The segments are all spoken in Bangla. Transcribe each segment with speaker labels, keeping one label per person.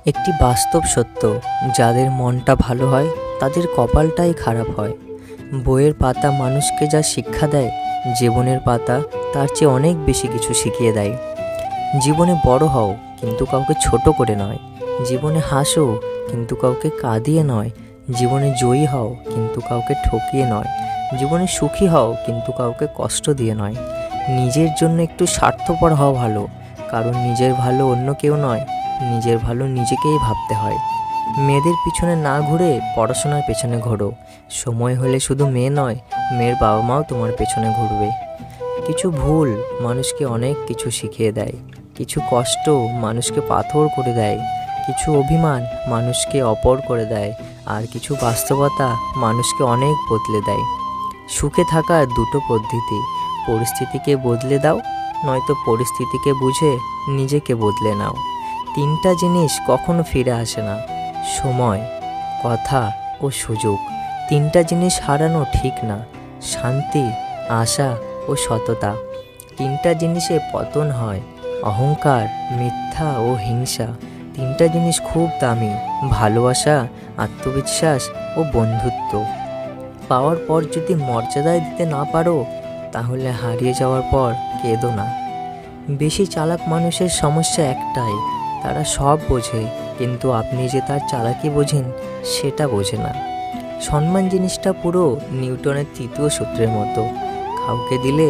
Speaker 1: একটি বাস্তব সত্য, যাদের মনটা ভালো হয় তাদের কপালটাই খারাপ হয়। বইয়ের পাতা মানুষকে যা শিক্ষা দেয়, জীবনের পাতা তার চেয়ে অনেক বেশি কিছু শিখিয়ে দেয়। জীবনে বড় হও, কিন্তু কাউকে ছোট করে নয়। জীবনে হাসো, কিন্তু কাউকে কাঁদিয়ে নয়। জীবনে জয়ী হও, কিন্তু কাউকে ঠকিয়ে নয়। জীবনে সুখী হও, কিন্তু কাউকে কষ্ট দিয়ে নয়। নিজের জন্য একটু স্বার্থপর হওয়া ভালো, কারণ নিজের ভালো অন্য কেউ নয়, নিজের ভালো নিজেকেই ভাবতে হয়। মেয়েদের পিছনে না ঘুরে পড়াশোনার পেছনে ঘোরো। সময় হলে শুধু মেয়ে নয়, মেয়ের বাবা মাও তোমার পেছনে ঘুরবে। কিছু ভুল মানুষকে অনেক কিছু শিখিয়ে দেয়, কিছু কষ্ট মানুষকে পাথর করে দেয়, কিছু অভিমান মানুষকে অপর করে দেয়, আর কিছু বাস্তবতা মানুষকে অনেক বদলে দেয়। সুখে থাকার দুটো পদ্ধতি: পরিস্থিতিকে বদলে দাও, নয়তো পরিস্থিতিকে বুঝে নিজেকে বদলে নাও। তিনটা জিনিস কখনো ফিরে আসে না: সময়, কথা ও সুযোগ। তিনটা জিনিস হারানো ঠিক না: শান্তি, আশা ও সততা। তিনটা জিনিসে পতন হয়: অহংকার, মিথ্যা ও হিংসা। তিনটা জিনিস খুব দামি: ভালোবাসা, আত্মবিশ্বাস ও বন্ধুত্ব। পাওয়ার পর যদি মর্যাদায় দিতে না পারো, তাহলে হারিয়ে যাওয়ার পর কেঁদো না। বেশি চালাক মানুষের সমস্যা একটাই: তারা সব বোঝে, কিন্তু আপনি যে তার চালাকি বোঝেন সেটা বোঝে না। সম্মান জিনিসটা পুরো নিউটনের তৃতীয় সূত্রের মতো: কাউকে দিলে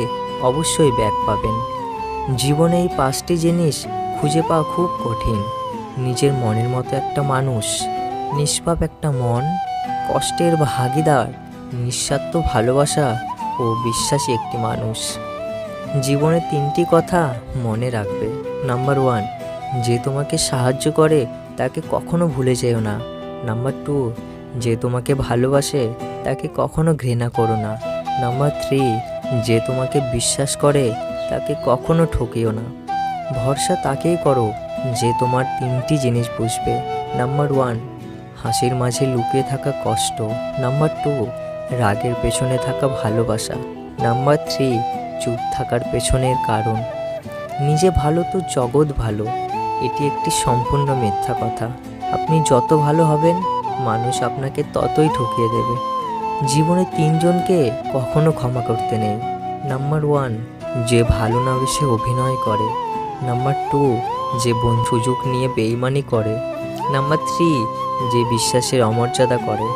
Speaker 1: অবশ্যই ব্যাক পাবেন। জীবনে এই পাঁচটি জিনিস খুঁজে পাওয়া খুব কঠিন: নিজের মনের মতো একটা মানুষ, নিষ্পাপ একটা মন, কষ্টের ভাগিদার, নিঃস্বার্থ ভালোবাসা ও বিশ্বাসী একটি মানুষ। জীবনে তিনটি কথা মনে রাখবে। নাম্বার 1, যে তোমাকে সাহায্য করে তাকে কখনো ভুলে যেও না। নাম্বার 2, যে তোমাকে ভালোবাসে তাকে কখনো ঘৃণা করো না। নাম্বার 3, যে তোমাকে বিশ্বাস করে তাকে কখনো ঠকিও না। ভরসা তাকেই করো যে তোমার তিনটি জিনিস বুঝবে। নাম্বার 1, হাসির মাঝে লুকিয়ে থাকা কষ্ট। নাম্বার 2, রাগের পেছনে থাকা ভালোবাসা। নাম্বার 3, চুপ থাকার পেছনের কারণ। নিজে ভালো তো জগৎ ভালো, এটি একটি সম্পূর্ণ মিথ্যা কথা। আপনি যত ভালো হবেন, মানুষ আপনাকে ততই ঠকিয়ে দেবে। জীবনে তিনজনকে কখনো ক্ষমা করতে নেই: নাম্বার 1, যে ভালো না বেশে অভিনয় করে। নাম্বার 2, যে সুযোগ নিয়ে বেইমানি করে। নাম্বার 3, যে বিশ্বাসের অমর্যাদা করে।